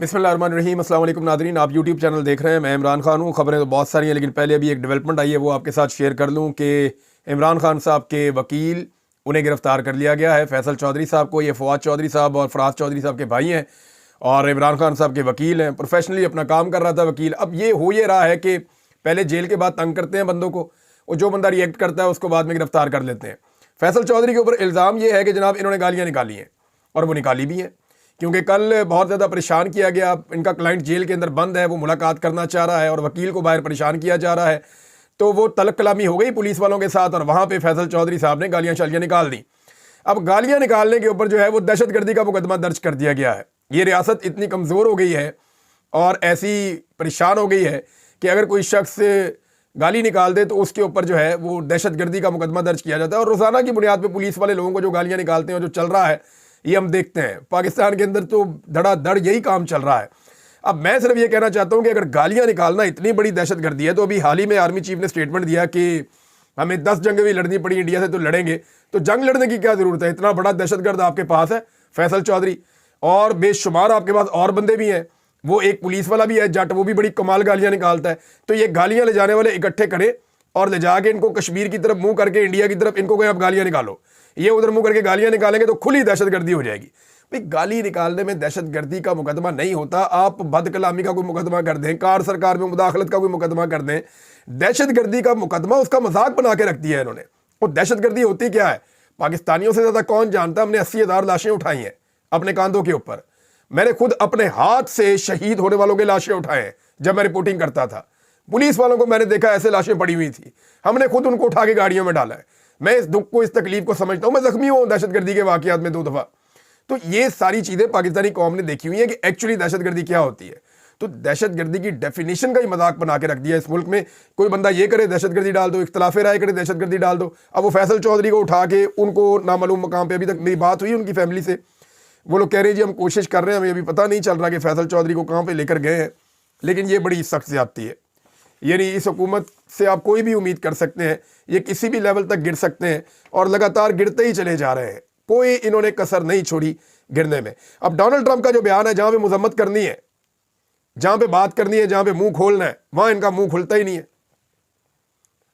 बिस्मिल्लाहिर्रहमानिर्रहीम। अस्सलाम वालेकुम नाज़रीन, आप यूट्यूब चैनल देख रहे हैं। मैं इमरान खान हूँ। खबरें तो बहुत सारी हैं, लेकिन पहले अभी एक डेवलपमेंट आई है वो आपके साथ शेयर कर लूँ कि इमरान खान साहब के वकील उन्हें गिरफ़्तार कर लिया गया है। फैसल चौधरी साहब को, ये फवाद चौधरी साहब और फराज चौधरी साहब के भाई हैं और इमरान खान साहब के वकील हैं। प्रोफेशनली अपना काम कर रहा था वकील। अब ये हो ये रहा है कि पहले जेल के बाद तंग करते हैं बंदों को, और जो बंदा रिएक्ट करता है उसको बाद में गिरफ्तार कर लेते हैं। फैसल चौधरी के ऊपर इल्ज़ाम ये है कि जनाब इन्होंने गालियाँ निकाली हैं, और वो निकाली भी हैं, क्योंकि कल बहुत ज़्यादा परेशान किया गया। इनका क्लाइंट जेल के अंदर बंद है, वो मुलाकात करना चाह रहा है और वकील को बाहर परेशान किया जा रहा है, तो वो तलब कलामी हो गई पुलिस वालों के साथ, और वहाँ पे फैसल चौधरी साहब ने गालियाँ शालियाँ निकाल दी। अब गालियाँ निकालने के ऊपर जो है वो दहशतगर्दी का मुकदमा दर्ज कर दिया गया है। ये रियासत इतनी कमज़ोर हो गई है और ऐसी परेशान हो गई है कि अगर कोई शख्स गाली निकाल दे तो उसके ऊपर जो है वो दहशतगर्दी का मुकदमा दर्ज किया जाता है। और रोज़ाना की बुनियाद पर पुलिस वाले लोगों को जो गालियाँ निकालते हैं, जो चल रहा है ये हम देखते हैं। पाकिस्तान के अंदर तो धड़ाधड़ यही काम चल रहा है। अब मैं सिर्फ ये कहना चाहता हूँ कि अगर गालियाँ निकालना इतनी बड़ी दहशतगर्दी है, तो अभी हाल ही में आर्मी चीफ ने स्टेटमेंट दिया कि हमें 10 जंगें भी लड़नी पड़ी इंडिया से तो लड़ेंगे। तो जंग लड़ने की क्या ज़रूरत है? इतना बड़ा दहशतगर्द आपके पास है फैसल चौधरी, और बेशुमार आपके पास और बंदे भी हैं। वो एक पुलिस वाला भी है जट, वो भी बड़ी कमाल गालियाँ निकालता है। तो ये गालियाँ ले जाने वाले इकट्ठे करें और ले जाके इनको कश्मीर की तरफ मुँह करके इंडिया की तरफ इनको कोई आप गालियाँ निकालो। ये उधर मुँह करके गालियाँ निकालेंगे तो खुली दहशतगर्दी हो जाएगी। भाई गाली निकालने में दहशतगर्दी का मुकदमा नहीं होता। आप बदकलामी का कोई मुकदमा कर दें, कार सरकार में मुदाखलत का कोई मुकदमा कर दें, दहशतगर्दी का मुकदमा उसका मजाक बना के रख दिया है इन्होंने। और दहशतगर्दी होती क्या है? पाकिस्तानियों से ज़्यादा कौन जानता? हमने 80,000 लाशें उठाई हैं अपने कांधों के ऊपर। मैंने खुद अपने हाथ से शहीद होने वालों के लाशें उठाए हैं जब मैं रिपोर्टिंग करता था। पुलिस वालों को मैंने देखा ऐसे लाशें पड़ी हुई थी, हमने खुद उनको उठा के गाड़ियों में डाला है। मैं इस दुख को, इस तकलीफ को समझता हूँ। मैं जख्मी हूँ दहशतगर्दी के वाक़यात में 2 दफ़ा। तो ये सारी चीज़ें पाकिस्तानी कौम ने देखी हुई है कि एक्चुअली दहशतगर्दी क्या होती है। तो दहशतगर्दी की डेफिनेशन का ही मजाक बना के रख दिया इस मुल्क में। कोई बंदा ये करे दहशतगर्दी डाल दो, इख्तलाफ राय करे दहशतगर्दी डाल दो। अब वो फैसल चौधरी को उठा के उनको नामालूम मकाम पे, अभी तक मेरी बात हुई उनकी फैमिली से, वो लोग कह रहे हैं जी हम कोशिश कर रहे हैं, हमें अभी पता नहीं चल रहा कि फैसल चौधरी को कहाँ पर लेकर गए हैं। लेकिन ये बड़ी सख्त ज़्यादती है। यानी इस हुकूमत से आप कोई भी उम्मीद कर सकते हैं, ये किसी भी लेवल तक गिर सकते हैं और लगातार गिरते ही चले जा रहे हैं। कोई इन्होंने कसर नहीं छोड़ी गिरने में। अब डोनाल्ड ट्रंप का जो बयान है, जहां पे मजम्मत करनी है, जहां पे बात करनी है, जहां पे मुंह खोलना है, वहां इनका मुंह खुलता ही नहीं है।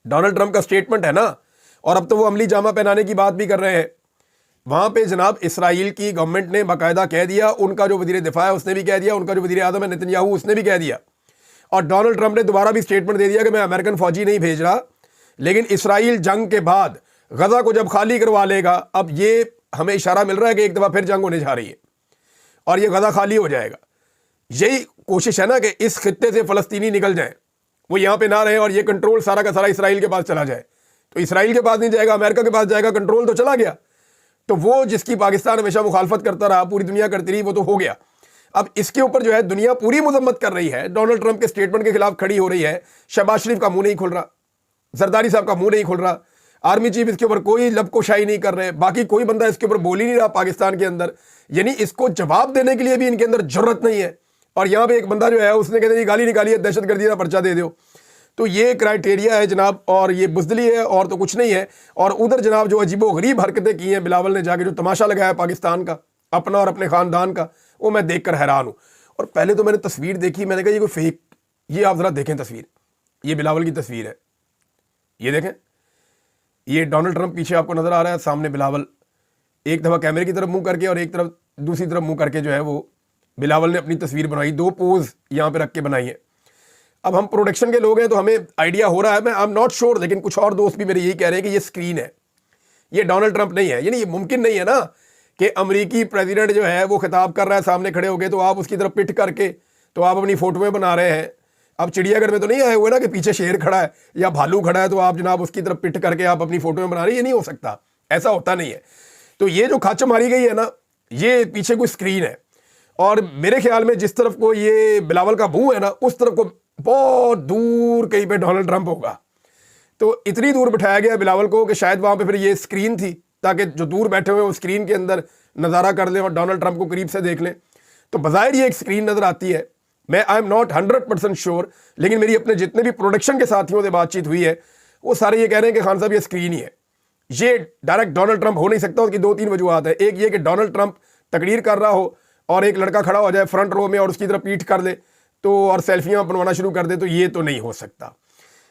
डोनाल्ड ट्रंप का स्टेटमेंट है ना, और अब तो वो अमली जामा पहनाने की बात भी कर रहे हैं। वहां पे जनाब इसराइल की गवर्नमेंट ने बाकायदा कह दिया, उनका जो वजीर दिफा है उसने भी कह दिया, उनका जो वजीर आज़म है नेतन्याहू उसने भी कह दिया, और डोनाल्ड ट्रंप ने दोबारा भी स्टेटमेंट दे दिया कि मैं अमेरिकन फौजी नहीं भेज रहा, लेकिन इसराइल जंग के बाद गजा को जब खाली करवा लेगा, अब ये हमें इशारा मिल रहा है कि एक दफ़ा फिर जंग होने जा रही है और ये गजा खाली हो जाएगा। यही कोशिश है ना कि इस खित्ते से फ़लस्तीनी निकल जाए, वो यहाँ पे ना रहे और ये कंट्रोल सारा का सारा इसराइल के पास चला जाए। तो इसराइल के पास नहीं जाएगा, अमेरिका के पास जाएगा, कंट्रोल तो चला गया। तो वो जिसकी पाकिस्तान हमेशा मुखालफत करता रहा, पूरी दुनिया करती रही, वो तो हो गया। अब इसके ऊपर जो है दुनिया पूरी मजम्मत कर रही है, डोनाल्ड ट्रंप के स्टेटमेंट के खिलाफ खड़ी हो रही है। शहबाज शरीफ का मुंह नहीं खुल रहा, जरदारी साहब का मुंह नहीं खुल रहा, आर्मी चीफ इसके ऊपर कोई लबकोशाई नहीं कर रहे, बाकी कोई बंदा इसके ऊपर बोल ही नहीं रहा पाकिस्तान के अंदर। यानी इसको जवाब देने के लिए भी इनके अंदर जरूरत नहीं है। और यहाँ पे एक बंदा जो है उसने कहते हैं गाली निकाली है, दहशतगर्दी का पर्चा दे दो। तो ये क्राइटेरिया है जनाब, और ये बुज़दिली है और तो कुछ नहीं है। और उधर जनाब जो अजीबोगरीब हरकतें की हैं बिलावल ने, जाके जो तमाशा लगाया पाकिस्तान का, अपना और अपने ख़ानदान का, वो मैं देखकर हैरान हूँ। और पहले तो मैंने तस्वीर देखी, मैंने कहा ये कोई फेक, ये आप ज़रा देखें तस्वीर, ये बिलावल की तस्वीर है, ये देखें, ये डोनाल्ड ट्रंप पीछे आपको नज़र आ रहा है, सामने बिलावल, एक दफ़ा कैमरे की तरफ मुंह करके और एक तरफ दूसरी तरफ मुंह करके जो है वो बिलावल ने अपनी तस्वीर बनाई, 2 पोज यहाँ पे रख के बनाई है। अब हम प्रोडक्शन के लोग हैं तो हमें आइडिया हो रहा है, मैं आई एम नॉट श्योर, लेकिन कुछ और दोस्त भी मेरे यही कह रहे हैं कि ये स्क्रीन है, ये डोनाल्ड ट्रंप नहीं है। यानी ये मुमकिन नहीं है ना कि अमेरिकी प्रेसिडेंट जो है वो खिताब कर रहा है सामने खड़े होके, तो आप उसकी तरफ पिट करके तो आप अपनी फोटोएं बना रहे हैं। अब चिड़ियाघर में तो नहीं आए हुए ना कि पीछे शेर खड़ा है या भालू खड़ा है तो आप जनाब उसकी तरफ पिट करके आप अपनी फोटोएं बना रहे हैं। ये नहीं हो सकता, ऐसा होता नहीं है। तो ये जो खाच मारी गई है ना, ये पीछे कोई स्क्रीन है, और मेरे ख्याल में जिस तरफ को ये बिलावल का मुंह है ना, उस तरफ को बहुत दूर कहीं पे डोनाल्ड ट्रंप होगा। तो इतनी दूर बिठाया गया बिलावल को कि शायद वहां पे फिर ये स्क्रीन थी, ताकि जो दूर बैठे हुए वो स्क्रीन के अंदर नज़ारा कर लें और डोनाल्ड ट्रंप को करीब से देख लें। तो बज़ाहिर ये एक स्क्रीन नज़र आती है। मैं आई एम नॉट 100% श्योर, लेकिन मेरी अपने जितने भी प्रोडक्शन के साथियों से बातचीत हुई है वो सारे ये कह रहे हैं कि खान साहब ये स्क्रीन ही है, ये डायरेक्ट डोनाल्ड ट्रंप हो नहीं सकता। उसकी 2-3 वजूहत है। एक ये कि डोनाल्ड ट्रंप तकरीर कर रहा हो اور ایک لڑکا کھڑا ہو جائے فرنٹ رو میں اور اس کی طرف پیٹھ کر دے تو اور سیلفیاں بنوانا شروع کر دے، تو یہ تو نہیں ہو سکتا۔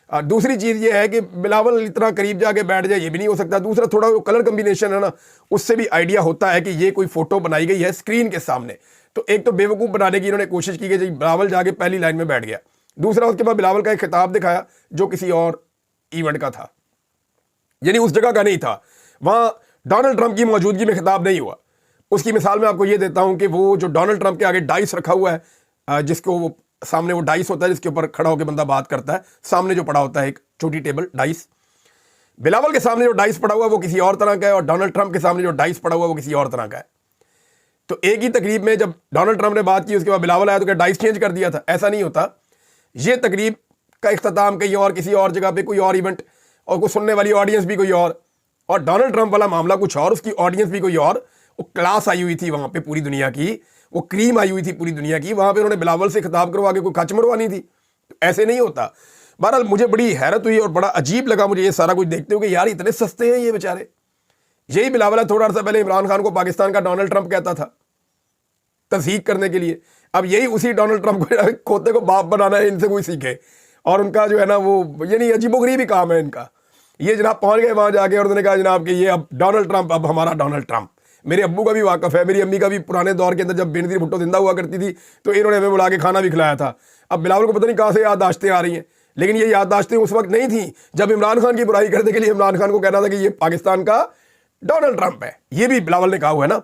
دوسری چیز یہ ہے کہ بلاول اتنا قریب جا کے بیٹھ جائے، یہ بھی نہیں ہو سکتا۔ دوسرا تھوڑا کلر کمبینیشن ہے نا، اس سے بھی آئیڈیا ہوتا ہے کہ یہ کوئی فوٹو بنائی گئی ہے اسکرین کے سامنے، تو ایک تو بے وقوف بنانے کی انہوں نے کوشش کی کہ جی بلاول جا کے پہلی لائن میں بیٹھ گیا۔ دوسرا اس کے بعد بلاول کا ایک خطاب دکھایا جو کسی اور ایونٹ کا تھا، یعنی اس جگہ کا نہیں تھا، وہاں ڈونلڈ ٹرمپ کی موجودگی میں خطاب نہیں ہوا۔ اس کی مثال میں آپ کو یہ دیتا ہوں کہ وہ جو ڈونلڈ ٹرمپ کے آگے ڈائس رکھا ہوا ہے، جس کو وہ سامنے وہ ڈائس ہوتا ہے جس کے اوپر کھڑا ہو کے بندہ بات کرتا ہے، سامنے جو پڑا ہوتا ہے ایک چھوٹی ٹیبل ڈائس، بلاول کے سامنے جو ڈائس پڑا ہوا ہے وہ کسی اور طرح کا ہے، اور ڈونلڈ ٹرمپ کے سامنے جو ڈائس پڑا ہوا ہے وہ کسی اور طرح کا ہے۔ تو ایک ہی تقریب میں جب ڈونلڈ ٹرمپ نے بات کی اس کے بعد بلاول آیا تو کیا ڈائس چینج کر دیا تھا؟ ایسا نہیں ہوتا۔ یہ تقریب کا اختتام کہیں اور کسی اور جگہ پہ کوئی اور ایونٹ، اور کوئی سننے والی آڈینس بھی کوئی اور ڈونلڈ ٹرمپ والا معاملہ کچھ اور، اس کی آڈینس بھی کوئی اور۔ وہ کلاس آئی ہوئی تھی وہاں پہ پوری دنیا کی، وہ کریم آئی ہوئی تھی پوری دنیا کی، وہاں پہ انہوں نے بلاول سے خطاب کروا کے کوئی کچ مروانی تھی، ایسے نہیں ہوتا۔ بہرحال مجھے بڑی حیرت ہوئی اور بڑا عجیب لگا مجھے یہ سارا کچھ دیکھتے ہوئے کہ یار اتنے سستے ہیں یہ بیچارے۔ یہی بلاول ہے تھوڑا عرصہ پہلے عمران خان کو پاکستان کا ڈونلڈ ٹرمپ کہتا تھا تصحیح کرنے کے لیے، اب یہی اسی ڈونلڈ ٹرمپ کو کھوتے کو باپ بنانا ہے، ان سے کوئی سیکھے۔ اور ان کا جو ہے نا وہ یعنی عجیب و غریب ہی کام ہے ان کا۔ یہ جناب پہنچ گئے وہاں جا کے اور انہوں نے کہا جناب کہ یہ اب ڈونلڈ ٹرمپ اب ہمارا ڈونلڈ ٹرمپ۔ میرے ابو کا بھی واقف ہے، میری امی کا بھی پرانے دور کے اندر جب بینظیر بھٹو زندہ ہوا کرتی تھی تو انہوں نے ہمیں بلا کے کھانا بھی کھلایا تھا۔ اب بلاول کو پتہ نہیں کہاں سے یادداشتیں آ رہی ہیں، لیکن یہ یادداشتیں اس وقت نہیں تھیں جب عمران خان کی برائی کرنے کے لیے عمران خان کو کہنا تھا کہ یہ پاکستان کا ڈونلڈ ٹرمپ ہے، یہ بھی بلاول نے کہا ہوا ہے نا۔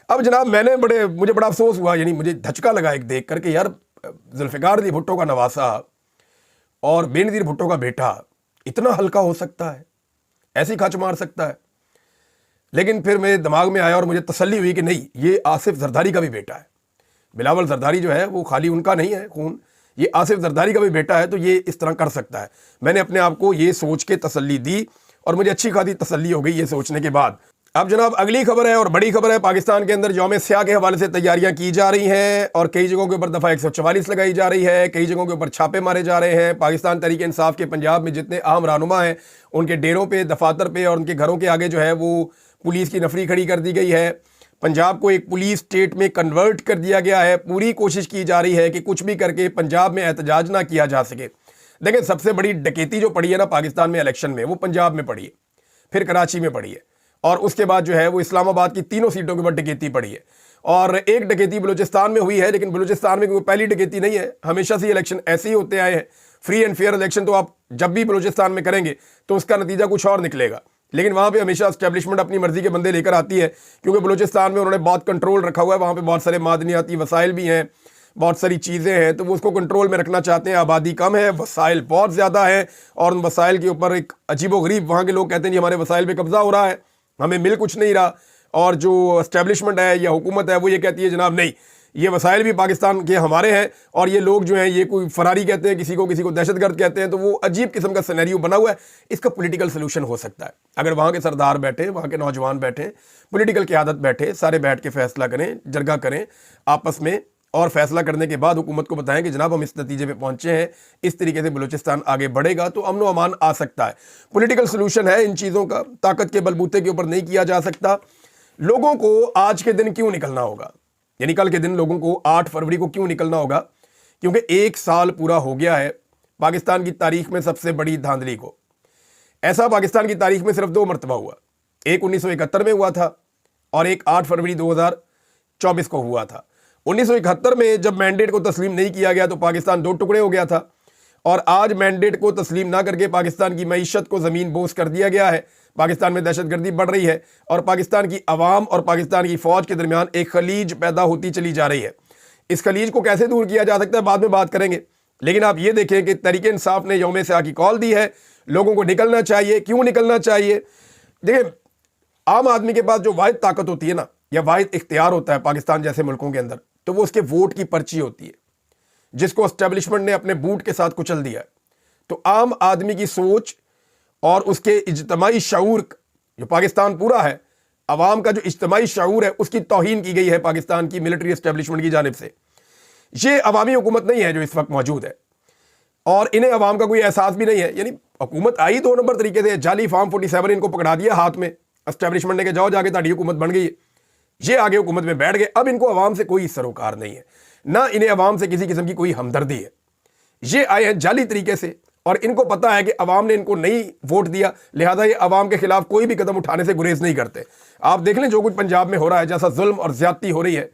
اب جناب مجھے بڑا افسوس ہوا، یعنی مجھے دھچکا لگا ایک دیکھ کر کہ یار ذوالفقار علی بھٹو کا نواسا اور بینظیر بھٹو کا بیٹا اتنا ہلکا ہو سکتا ہے، ایسی کھچ مار سکتا ہے۔ لیکن پھر میرے دماغ میں آیا اور مجھے تسلی ہوئی کہ نہیں، یہ آصف زرداری کا بھی بیٹا ہے۔ بلاول زرداری جو ہے وہ خالی ان کا نہیں ہے خون، یہ آصف زرداری کا بھی بیٹا ہے، تو یہ اس طرح کر سکتا ہے۔ میں نے اپنے آپ کو یہ سوچ کے تسلی دی اور مجھے اچھی خاصی تسلی ہو گئی یہ سوچنے کے بعد۔ اب جناب اگلی خبر ہے اور بڑی خبر ہے، پاکستان کے اندر یوم سیاہ کے حوالے سے تیاریاں کی جا رہی ہیں اور کئی جگہوں کے اوپر دفعہ 144 لگائی جا رہی ہے، کئی جگہوں کے اوپر چھاپے مارے جا رہے ہیں۔ پاکستان تحریک انصاف کے پنجاب میں جتنے اہم رہنما ہیں ان کے ڈیروں پہ، دفاتر پہ اور ان کے گھروں کے آگے جو ہے وہ پولیس کی نفری کھڑی کر دی گئی ہے۔ پنجاب کو ایک پولیس اسٹیٹ میں کنورٹ کر دیا گیا ہے۔ پوری کوشش کی جا رہی ہے کہ کچھ بھی کر کے پنجاب میں احتجاج نہ کیا جا سکے۔ دیکھیں سب سے بڑی ڈکیتی جو پڑی ہے نا پاکستان میں الیکشن میں، وہ پنجاب میں پڑی ہے، پھر کراچی میں پڑی ہے، اور اس کے بعد جو ہے وہ اسلام آباد کی تینوں سیٹوں کے اوپر ڈکیتی پڑی ہے، اور ایک ڈکیتی بلوچستان میں ہوئی ہے، لیکن بلوچستان میں کوئی پہلی ڈکیتی نہیں ہے، ہمیشہ سے الیکشن ایسے ہی ہوتے آئے ہیں۔ فری اینڈ فیئر الیکشن تو آپ جب بھی بلوچستان میں کریں گے تو اس کا نتیجہ کچھ اور نکلے گا، لیکن وہاں پہ ہمیشہ اسٹیبلشمنٹ اپنی مرضی کے بندے لے کر آتی ہے، کیونکہ بلوچستان میں انہوں نے بہت کنٹرول رکھا ہوا ہے، وہاں پہ بہت سارے معدنیاتی وسائل بھی ہیں، بہت ساری چیزیں ہیں، تو وہ اس کو کنٹرول میں رکھنا چاہتے ہیں۔ آبادی کم ہے، وسائل بہت زیادہ ہیں، اور ان وسائل کے اوپر ایک عجیب و غریب وہاں کے لوگ کہتے ہیں جی ہمارے وسائل پہ قبضہ ہو رہا ہے، ہمیں مل کچھ نہیں رہا، اور جو اسٹیبلشمنٹ ہے یا حکومت ہے وہ یہ کہتی ہے جناب نہیں، یہ وسائل بھی پاکستان کے ہمارے ہیں، اور یہ لوگ جو ہیں یہ کوئی فراری کہتے ہیں، کسی کو دہشت گرد کہتے ہیں، تو وہ عجیب قسم کا سینیریو بنا ہوا ہے۔ اس کا پولیٹیکل سلوشن ہو سکتا ہے اگر وہاں کے سردار بیٹھے، وہاں کے نوجوان بیٹھے، پولیٹیکل قیادت بیٹھے، سارے بیٹھ کے فیصلہ کریں، جرگہ کریں آپس میں، اور فیصلہ کرنے کے بعد حکومت کو بتائیں کہ جناب ہم اس نتیجے پہ پہنچے ہیں، اس طریقے سے بلوچستان آگے بڑھے گا تو امن و امان آ سکتا ہے۔ پولیٹیکل سلوشن ہے ان چیزوں کا، طاقت کے بلبوتے کے اوپر نہیں کیا جا سکتا۔ لوگوں کو آج کے دن کیوں نکلنا ہوگا، یعنی کل کے دن لوگوں کو 8 فروری کو کیوں نکلنا ہوگا؟ کیونکہ 1 سال پورا ہو گیا ہے پاکستان کی تاریخ میں سب سے بڑی دھاندلی کو۔ ایسا پاکستان کی تاریخ میں صرف 2 مرتبہ ہوا، ایک 1971 میں ہوا تھا اور ایک 8 فروری 2024 کو ہوا تھا۔ 1971 میں جب مینڈیٹ کو تسلیم نہیں کیا گیا تو پاکستان 2 ٹکڑے ہو گیا تھا، اور آج مینڈیٹ کو تسلیم نہ کر کے پاکستان کی معیشت کو زمین بوس کر دیا گیا ہے، پاکستان میں دہشت گردی بڑھ رہی ہے، اور پاکستان کی عوام اور پاکستان کی فوج کے درمیان ایک خلیج پیدا ہوتی چلی جا رہی ہے۔ اس خلیج کو کیسے دور کیا جا سکتا ہے بعد میں بات کریں گے، لیکن آپ یہ دیکھیں کہ تحریک انصاف نے یوم سیاہ کی کال دی ہے، لوگوں کو نکلنا چاہیے۔ کیوں نکلنا چاہیے؟ دیکھیں عام آدمی کے پاس جو واحد طاقت ہوتی ہے نا، یا واحد اختیار ہوتا ہے پاکستان جیسے ملکوں کے اندر، تو وہ اس کے ووٹ کی پرچی ہوتی ہے، جس کو اسٹیبلشمنٹ نے اپنے بوٹ کے ساتھ کچل دیا ہے۔ تو عام آدمی کی سوچ اور اس کے اجتماعی شعور، جو پاکستان پورا ہے، عوام کا جو اجتماعی شعور ہے، اس کی توہین کی گئی ہے پاکستان کی ملٹری اسٹیبلشمنٹ کی جانب سے۔ یہ عوامی حکومت نہیں ہے جو اس وقت موجود ہے، اور انہیں عوام کا کوئی احساس بھی نہیں ہے۔ یعنی حکومت آئی 2 نمبر طریقے سے، جعلی فارم 47 ان کو پکڑا دیا ہاتھ میں اسٹیبلشمنٹ نے کہ جاؤ جا کے تہاڈی حکومت بن گئی ہے، ये आगे हुकूमत में बैठ गए। अब इनको अवाम से कोई सरोकार नहीं है, ना इन्हें अवाम से किसी किस्म की कोई हमदर्दी है। ये आए हैं जाली तरीके से और इनको पता है कि अवाम ने इनको नहीं वोट दिया, लिहाजा ये अवाम के खिलाफ कोई भी कदम उठाने से गुरेज नहीं करते। आप देख लें जो कुछ पंजाब में हो रहा है, जैसा जुल्म और ज्यादती हो रही है,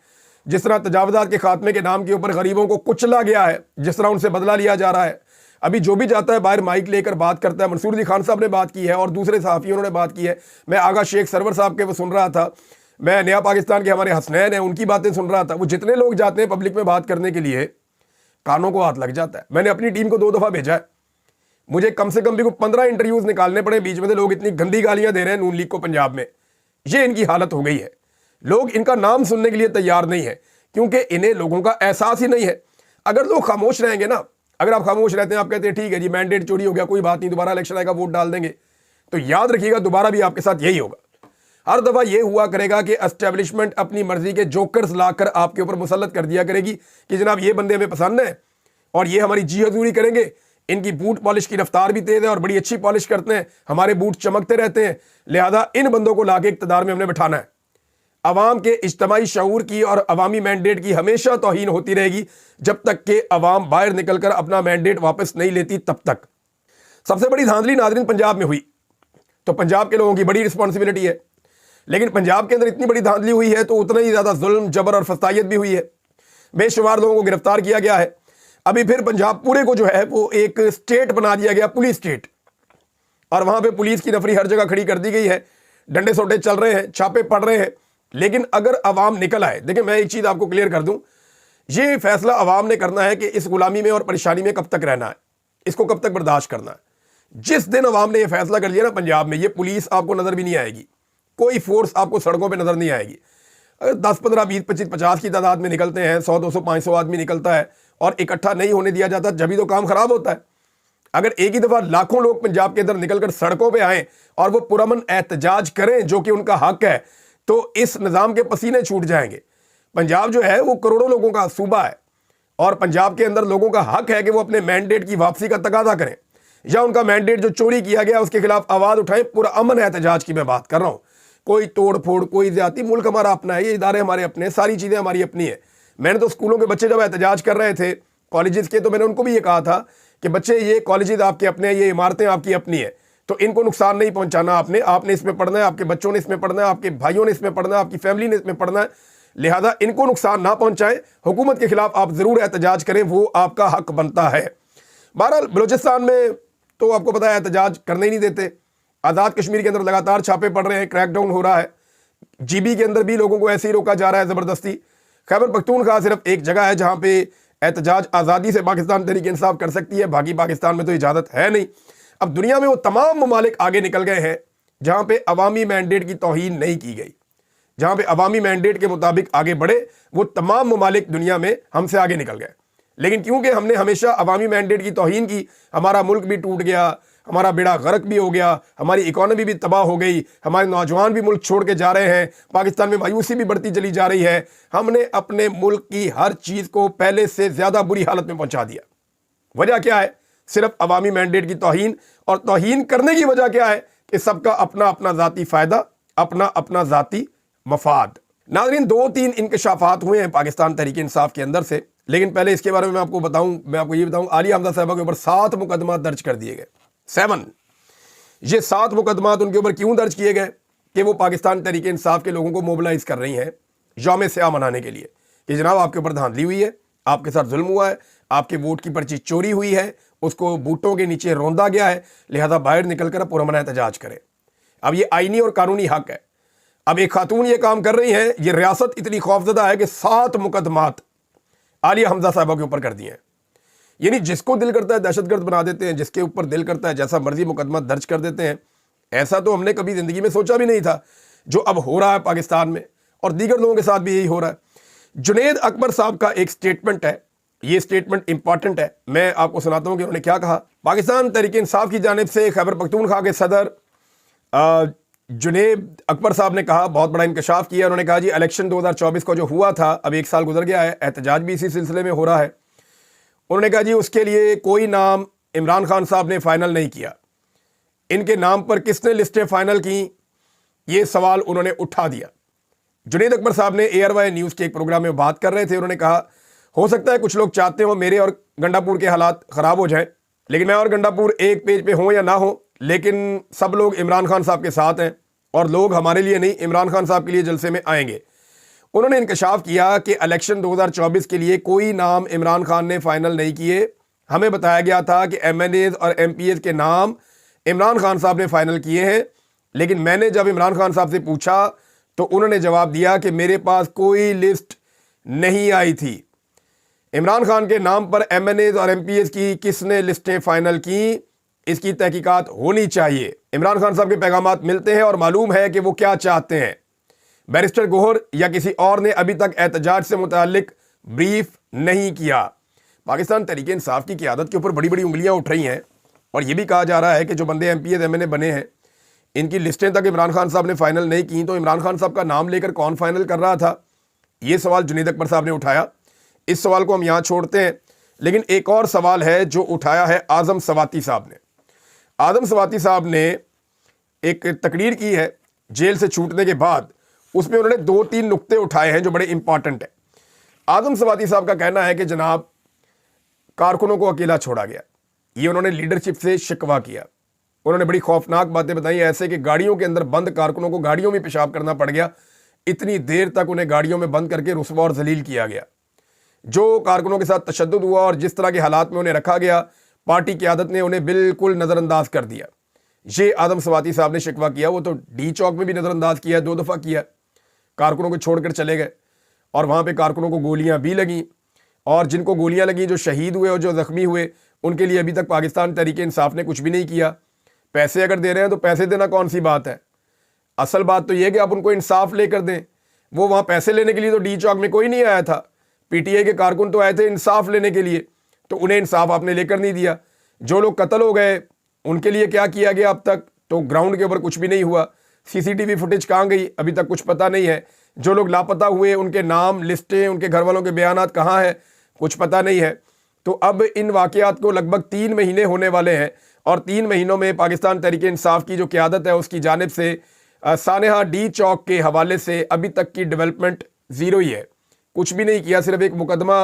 जिस तरह तजावजात के खात्मे के नाम के ऊपर गरीबों को कुचला गया है, जिस तरह उनसे बदला लिया जा रहा है। अभी जो भी जाता है बाहर माइक लेकर बात करता है, मंसूर अली खान साहब ने बात की है और दूसरे सहाफ़ियों ने बात की है। मैं आगा शेख सरवर साहब के वो सुन रहा था, मैं नया पाकिस्तान के हमारे हसनैन हैं उनकी बातें सुन रहा था। वो जितने लोग जाते हैं पब्लिक में बात करने के लिए, कानों को हाथ लग जाता है। मैंने अपनी टीम को 2 दफ़ा भेजा है, मुझे कम से कम भी 15 इंटरव्यूज़ निकालने पड़े, बीच में से लोग इतनी गंदी गालियां दे रहे हैं नून लीग को पंजाब में। ये इनकी हालत हो गई है, लोग इनका नाम सुनने के लिए तैयार नहीं है, क्योंकि इन्हें लोगों का एहसास ही नहीं है। अगर लोग खामोश रहेंगे ना, अगर आप खामोश रहते हैं, आप कहते हैं ठीक है जी मैंडेट चोरी हो गया, कोई बात नहीं, दोबारा इलेक्शन आएगा वोट डाल देंगे, तो याद रखिएगा दोबारा भी आपके साथ यही होगा। हर दफ़ा ये हुआ करेगा कि एस्टेब्लिशमेंट अपनी मर्जी के जोकर्स लाकर आपके ऊपर मुसल्लत कर दिया करेगी कि जनाब ये बंदे हमें पसंद है और ये हमारी जी हजूरी करेंगे, इनकी बूट पॉलिश की रफ्तार भी तेज है और बड़ी अच्छी पॉलिश करते हैं, हमारे बूट चमकते रहते हैं, लिहाजा इन बंदों को लाके इक़्तिदार में हमने बिठाना है। अवाम के इज्तमाई शऊर की और अवामी मैंडेट की हमेशा तौहीन होती रहेगी जब तक कि अवाम बाहर निकलकर अपना मैंडेट वापस नहीं लेती, तब तक। सबसे बड़ी धांधली नाज़रीन पंजाब में हुई, तो पंजाब के लोगों की बड़ी रिस्पॉन्सिबिलिटी है, लेकिन पंजाब के अंदर इतनी बड़ी धांधली हुई है तो उतना ही ज़्यादा जुल्म, जबर और फसायत भी हुई है। बेशुमार लोगों को गिरफ्तार किया गया है। अभी फिर पंजाब पूरे को जो है वो एक स्टेट बना दिया गया, पुलिस स्टेट, और वहाँ पे पुलिस की नफरी हर जगह खड़ी कर दी गई है, डंडे सोटे चल रहे हैं, छापे पड़ रहे हैं। लेकिन अगर अवाम निकल आए, देखिए मैं एक चीज़ आपको क्लियर कर दूं, ये फैसला अवाम ने करना है कि इस गुलामी में और परेशानी में कब तक रहना है, इसको कब तक बर्दाश्त करना है। जिस दिन अवाम ने यह फैसला कर लिया ना, पंजाब में ये पुलिस आपको नज़र भी नहीं आएगी, कोई फोर्स आपको सड़कों पर नज़र नहीं आएगी। अगर 10, 15, 20, 25, 50 की तादाद में निकलते हैं, 100, 200, 500 आदमी निकलता है और इकट्ठा नहीं होने दिया जाता, जब भी तो काम खराब होता है। अगर एक ही दफ़ा लाखों लोग पंजाब के अंदर निकलकर सड़कों पे आएँ और वो पुरअमन एहतजाज करें जो कि उनका हक है, तो इस निज़ाम के पसीने छूट जाएंगे। पंजाब जो है वो करोड़ों लोगों का सूबा है और पंजाब के अंदर लोगों का हक है कि वो अपने मैंडेट की वापसी का तकाजा करें, या उनका मैंडेट जो चोरी किया गया उसके खिलाफ आवाज़ उठाएं। पुरअमन एहतजाज की मैं बात कर रहा हूँ, कोई तोड़ फोड़, कोई ज्यादती। मुल्क हमारा अपना है, ये इदारे हमारे अपने हैं, सारी चीज़ें हमारी अपनी है। मैंने तो स्कूलों के बच्चे जब एहतजाज कर रहे थे, कॉलेजेस के, तो मैंने उनको भी ये कहा था कि बच्चे ये कॉलेजेस आपके अपने हैं, ये इमारतें आपकी अपनी है, तो इनको नुकसान नहीं पहुंचाना आपने इसमें पढ़ना है, आपके बच्चों ने इसमें पढ़ना है, आपके भाइयों ने इसमें पढ़ना है, आपकी फैमिली ने इसमें पढ़ना है, लिहाजा इनको नुकसान ना पहुंचाएं। हुकूमत के खिलाफ आप ज़रूर एहतजाज करें, वो आपका हक बनता है। बहरहाल बलूचिस्तान में तो आपको पता है एहतजाज करने ही नहीं देते। आज़ाद कश्मीर के अंदर लगातार छापे पड़ रहे हैं, क्रैकडाउन हो रहा है। GB के अंदर भी लोगों को ऐसे ही रोका जा रहा है ज़बरदस्ती। खैबर पख्तूनख्वा सिर्फ एक जगह है जहाँ पे एहतजाज आज़ादी से पाकिस्तान तहरीक इंसाफ कर सकती है, बाकी पाकिस्तान में तो इजाज़त है नहीं। अब दुनिया में वो तमाम ममालिक आगे निकल गए हैं जहाँ पे अवामी मैंडेट की तौहीन नहीं की गई, जहाँ पे अवामी मैंडेट के मुताबिक आगे बढ़े, वो तमाम ममालिक दुनिया में हमसे आगे निकल गए। लेकिन क्योंकि हमने हमेशा अवामी मैंडेट की तौहीन की, हमारा मुल्क भी टूट गया, हमारा बेड़ा गर्क भी हो गया, हमारी इकॉनमी भी तबाह हो गई, हमारे नौजवान भी मुल्क छोड़ के जा रहे हैं, पाकिस्तान में मायूसी भी बढ़ती चली जा रही है। हमने अपने मुल्क की हर चीज़ को पहले से ज़्यादा बुरी हालत में पहुँचा दिया। वजह क्या है? सिर्फ अवामी मैंडेट की तौहीन। और तौहीन करने की वजह क्या है? कि सबका अपना अपना ज़ाती फ़ायदा, अपना अपना ज़ाती मफाद। नाज़रीन, 2-3 इंकशाफात हुए हैं पाकिस्तान तहरीक इंसाफ के अंदर से, लेकिन पहले इसके बारे में मैं आपको ये बताऊं, आलिया हमजा साहिबा के ऊपर 7 मुकदमा दर्ज कर दिए गए। 7। ये 7 मुकदमा उनके ऊपर क्यों दर्ज किए गए? कि वो पाकिस्तान तहरीक इंसाफ के लोगों को मोबिलाइज कर रही हैं यौम स्याह मनाने के लिए कि जनाब आपके ऊपर धांधली हुई है, आपके साथ जुल्म हुआ है, आपके वोट की पर्ची चोरी हुई है, उसको बूटों के नीचे रौंदा गया है, लिहाजा बाहर निकलकर पुरअमन एहतजाज करें। अब ये आईनी और कानूनी हक है। अब एक खातून ये काम कर रही हैं, ये रियासत इतनी खौफजदा है कि 7 मुकदमात आलिया हमजा साहिबा के ऊपर कर दिए हैं। यानी जिसको दिल करता है दहशतगर्द बना देते हैं, जिसके ऊपर दिल करता है जैसा मर्जी मुकदमा दर्ज कर देते हैं। ऐसा तो हमने कभी ज़िंदगी में सोचा भी नहीं था जो अब हो रहा है पाकिस्तान में, और दीगर लोगों के साथ भी यही हो रहा है। जुनैद अकबर साहब का एक स्टेटमेंट है, ये स्टेटमेंट इंपॉर्टेंट है, मैं आपको सुनाता हूँ कि उन्होंने क्या कहा। पाकिस्तान तहरीक इंसाफ की जानिब से खैबर पख्तूनख्वा के सदर जुनैद अकबर साहब ने कहा, बहुत बड़ा इंकशाफ किया। उन्होंने कहा जी इलेक्शन 2024 का जो हुआ था, अब 1 साल गुजर गया है, एहतजाज भी इसी सिलसिले में हो रहा है। उन्होंने कहा जी उसके लिए कोई नाम इमरान खान साहब ने फाइनल नहीं किया, इनके नाम पर किसने लिस्टें फाइनल की, ये सवाल उन्होंने उठा दिया। जुनैद अकबर साहब ने ARY न्यूज़ के एक प्रोग्राम में बात कर रहे थे। उन्होंने कहा हो सकता है कुछ लोग चाहते हो मेरे और गंडापुर के हालात ख़राब हो जाएं, लेकिन मैं और गंडापुर एक पेज पे हों या ना हो, लेकिन सब लोग इमरान खान साहब के साथ हैं और लोग हमारे लिए नहीं इमरान खान साहब के लिए जलसे में आएंगे। उन्होंने इंकशाफ किया कि इलेक्शन 2024 के लिए कोई नाम इमरान खान ने फाइनल नहीं किए। हमें बताया गया था कि MNAs और MPs के नाम इमरान खान साहब ने फाइनल किए हैं, लेकिन मैंने जब इमरान खान साहब से पूछा तो उन्होंने जवाब दिया कि मेरे पास कोई लिस्ट नहीं आई थी। इमरान खान के नाम पर MNAs और MPs की किसने लिस्टें फाइनल की, इसकी तहकीकात होनी चाहिए। इमरान खान साहब के पैगामात मिलते हैं और मालूम है कि वो क्या चाहते हैं। बैरिस्टर गोहर या किसी और ने अभी तक एहतजाज से मुतालिक ब्रीफ नहीं किया। पाकिस्तान तहरीक इंसाफ की क़यादत के ऊपर बड़ी बड़ी उंगलियां उठ रही हैं और ये भी कहा जा रहा है कि जो बंदे MPs MNA बने हैं इनकी लिस्टें तक इमरान खान साहब ने फाइनल नहीं की, तो इमरान खान साहब का नाम लेकर कौन फाइनल कर रहा था, ये सवाल जुनैद अकबर साहब ने उठाया। इस सवाल को हम यहाँ छोड़ते हैं, लेकिन एक और सवाल है जो उठाया है आज़म सवाती साहब ने। आज़म सवाती साहब ने एक तकरीर की है जेल से छूटने के बाद, उसमें उन्होंने 2-3 नुक्ते उठाए हैं जो बड़े इंपॉर्टेंट हैं। आज़म सवाती साहब का कहना है कि जनाब कारकुनों को अकेला छोड़ा गया, ये उन्होंने लीडरशिप से शिकवा किया। उन्होंने बड़ी खौफनाक बातें बताई, ऐसे कि गाड़ियों के अंदर बंद कारकुनों को गाड़ियों में पेशाब करना पड़ गया, इतनी देर तक उन्हें गाड़ियों में बंद करके रुस्वा और जलील किया गया। जो कारकुनों के साथ तशद्दुद हुआ और जिस तरह के हालात में उन्हें रखा गया, पार्टी क़यादत ने उन्हें बिल्कुल नज़रअंदाज कर दिया। ये आज़म सवाती साहब ने शिकवा किया। वो तो डी चौक में भी नज़रअंदाज किया, 2 दफ़ा किया, कारकुनों को छोड़कर चले गए और वहाँ पे कारकुनों को गोलियाँ भी लगीं, और जिनको गोलियाँ लगीं, जो शहीद हुए और जो ज़ख्मी हुए, उनके लिए अभी तक पाकिस्तान तहरीक इंसाफ ने कुछ भी नहीं किया। पैसे अगर दे रहे हैं तो पैसे देना कौन सी बात है, असल बात तो ये है कि आप उनको इंसाफ लेकर दें। वो वहाँ पैसे लेने के लिए तो डी चौक में कोई नहीं आया था, PTI के कारकुन तो आए थे इंसाफ लेने के लिए, तो उन्हें इंसाफ आपने लेकर नहीं दिया। जो लोग कत्ल हो गए उनके लिए क्या किया गया अब तक, तो ग्राउंड के ऊपर कुछ भी नहीं हुआ। CCTV फुटेज कहाँ गई, अभी तक कुछ पता नहीं है। जो लोग लापता हुए उनके नाम, लिस्टें, उनके घर वालों के बयानात कहाँ है, कुछ पता नहीं है। तो अब इन वाक़यात को लगभग 3 महीने होने वाले हैं और 3 महीनों में पाकिस्तान तहरीक इंसाफ की जो क़यादत है उसकी जानिब से सानेहा डी चौक के हवाले से अभी तक की डेवलपमेंट ज़ीरो ही है, कुछ भी नहीं किया। सिर्फ एक मुकदमा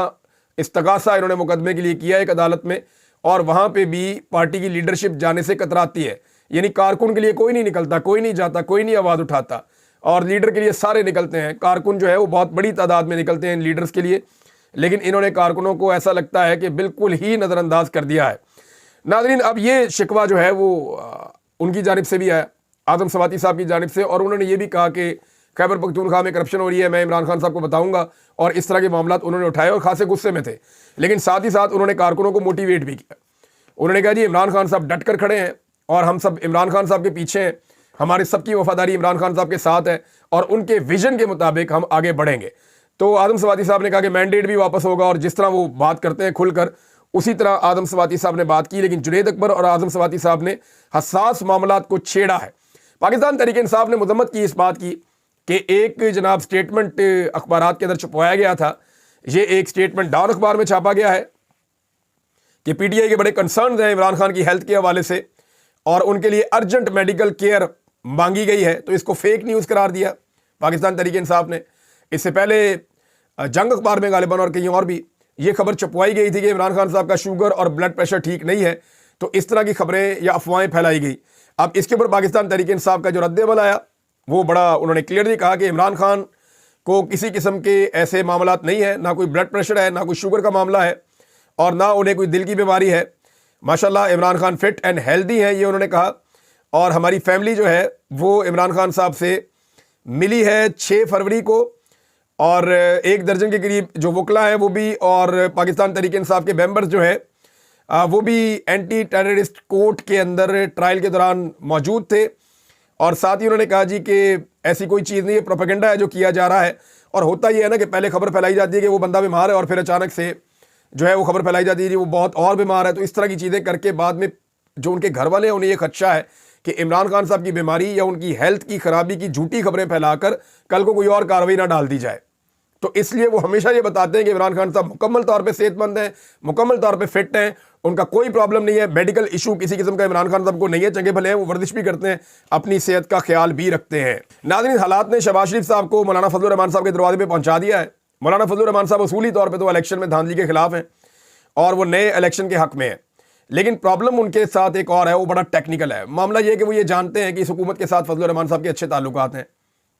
इस्तगासा इन्होंने मुकदमे के लिए किया एक अदालत में, और वहाँ पे भी पार्टी की लीडरशिप जाने से कतराती है। यानी कारकुन के लिए कोई नहीं निकलता, कोई नहीं जाता, कोई नहीं आवाज़ उठाता, और लीडर के लिए सारे निकलते हैं। कारकुन जो है वो बहुत बड़ी तादाद में निकलते हैं लीडर्स के लिए, लेकिन इन्होंने कारकुनों को ऐसा लगता है कि बिल्कुल ही नज़रअंदाज कर दिया है। नाज़रीन, अब ये शिकवा जो है वो उनकी जानिब से भी आया, आज़म सवाती साहब की जानिब से, और उन्होंने ये भी कहा कि खैबर पख्तूनख्वा में करप्शन हो रही है, मैं इमरान खान साहब को बताऊंगा, और इस तरह के मामलात उन्होंने उठाए और खासे गुस्से में थे। लेकिन साथ ही साथ उन्होंने कारकुनों को मोटिवेट भी किया। उन्होंने कहा जी इमरान खान साहब डट कर खड़े हैं और हम सब इमरान खान साहब के पीछे हैं, हमारे सबकी वफादारी इमरान खान साहब के साथ है और उनके विजन के मुताबिक हम आगे बढ़ेंगे। तो आज़म सवाती साहब ने कहा कि मैंडेट भी वापस होगा, और जिस तरह वो बात करते हैं खुलकर, उसी तरह आज़म सवाती साहब ने बात की। लेकिन जुनैद अकबर और आज़म सवाती साहब ने हसास मामलात को छेड़ा है। पाकिस्तान तहरीक इंसाफ ने मजम्मत की इस बात की कि एक जनाब स्टेटमेंट अखबारात के अंदर छपवाया गया था। ये एक स्टेटमेंट डॉन अखबार में छापा गया है कि PTI के बड़े कंसर्न हैं इमरान खान की हेल्थ के हवाले से और उनके लिए अर्जेंट मेडिकल केयर मांगी गई है, तो इसको फेक न्यूज़ करार दिया पाकिस्तान तहरीक इंसाफ ने। इससे पहले जंग अखबार में गालिबन और कहीं और भी ये खबर छपवाई गई थी कि इमरान खान साहब का शुगर और ब्लड प्रेशर ठीक नहीं है, तो इस तरह की खबरें या अफवाहें फैलाई गई। अब इसके ऊपर पाकिस्तान तहरीक इंसाफ का जो रद्द-ए-अमल आया वो बड़ा, उन्होंने क्लियरली कहा कि इमरान खान को किसी किस्म के ऐसे मामलात नहीं है, ना कोई ब्लड प्रेशर है, ना कोई शुगर का मामला है और ना उन्हें कोई दिल की बीमारी है। माशाल्लाह Imran Khan fit and healthy हैं, ये उन्होंने कहा। और हमारी फैमिली जो है वो इमरान खान साहब से मिली है 6 फरवरी को, और 1 दर्जन के करीब जो वकला हैं वो भी, और पाकिस्तान तहरीक इंसाफ के मेंबर्स जो है वो भी एंटी टेररिस्ट कोर्ट के अंदर ट्रायल के दौरान मौजूद थे। और साथ ही उन्होंने कहा जी कि ऐसी कोई चीज़ नहीं है, प्रोपेगेंडा है जो किया जा रहा है। और होता ये है ना कि पहले खबर फैलाई जाती है कि वो बंदा बीमार है और फिर अचानक से जो है वो खबर फैलाई जाती है कि वो बहुत और बीमार है। तो इस तरह की चीज़ें करके बाद में जो उनके घर वाले हैं उन्हें ये खदशा है कि इमरान खान साहब की बीमारी या उनकी हेल्थ की खराबी की झूठी खबरें फैलाकर कल को कोई और कार्रवाई ना डाल दी जाए। تو اس لیے وہ ہمیشہ یہ بتاتے ہیں کہ عمران خان صاحب مکمل طور پہ صحت مند ہیں, مکمل طور پہ فٹ ہیں, ان کا کوئی پرابلم نہیں ہے, میڈیکل ایشو کسی قسم کا عمران خان صاحب کو نہیں ہے, چنگے بھلے ہیں, وہ ورزش بھی کرتے ہیں, اپنی صحت کا خیال بھی رکھتے ہیں. ناظرین, حالات نے شہباز شریف صاحب کو مولانا فضل الرحمان صاحب کے دروازے پہ پہنچا دیا ہے. مولانا فضل الرحمان صاحب اصولی طور پہ تو الیکشن میں دھاندلی کے خلاف ہیں اور وہ نئے الیکشن کے حق میں ہیں, لیکن پرابلم ان کے ساتھ ایک اور ہے, وہ بڑا ٹیکنیکل ہے. معاملہ یہ ہے کہ وہ یہ جانتے ہیں کہ اس حکومت کے ساتھ فضل الرحمان صاحب کے اچھے تعلقات ہیں.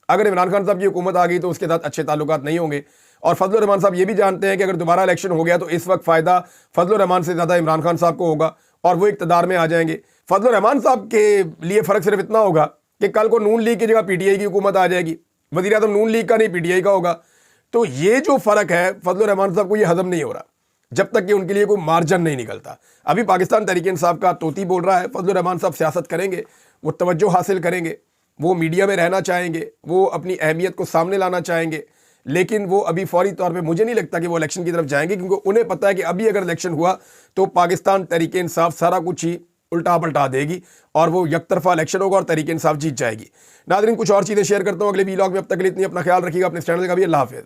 اگر عمران خان صاحب کی حکومت آ گئی تو اس کے ساتھ اچھے تعلقات نہیں ہوں گے, اور فضل الرحمان صاحب یہ بھی جانتے ہیں کہ اگر دوبارہ الیکشن ہو گیا تو اس وقت فائدہ فضل الرحمان سے زیادہ عمران خان صاحب کو ہوگا اور وہ اقتدار میں آ جائیں گے. فضل الرحمان صاحب کے لیے فرق صرف اتنا ہوگا کہ کل کو نون لیگ کی جگہ پی ٹی آئی کی حکومت آ جائے گی, وزیر اعظم نون لیگ کا نہیں پی ٹی آئی کا ہوگا. تو یہ جو فرق ہے فضل الرحمان صاحب کو یہ ہضم نہیں ہو رہا جب تک کہ ان کے لیے کوئی مارجن نہیں نکلتا. ابھی پاکستان تحریک انصاف کا طوطی بول رہا ہے, فضل الرحمان صاحب سیاست کریں گے, وہ توجہ حاصل کریں گے, وہ میڈیا میں رہنا چاہیں گے, وہ اپنی اہمیت کو سامنے لانا چاہیں گے, لیکن وہ ابھی فوری طور پہ مجھے نہیں لگتا کہ وہ الیکشن کی طرف جائیں گے, کیونکہ انہیں پتہ ہے کہ ابھی اگر الیکشن ہوا تو پاکستان تحریک انصاف سارا کچھ ہی الٹا پلٹا دے گی اور وہ یک طرفہ الیکشن ہوگا اور تحریک انصاف جیت جائے گی. ناظرین, کچھ اور چیزیں شیئر کرتا ہوں اگلے ویلاگ میں. اب تک کے لیے اتنی, اپنا خیال رکھیے گا, اپنے چینل کا بھی. اللہ حافظ.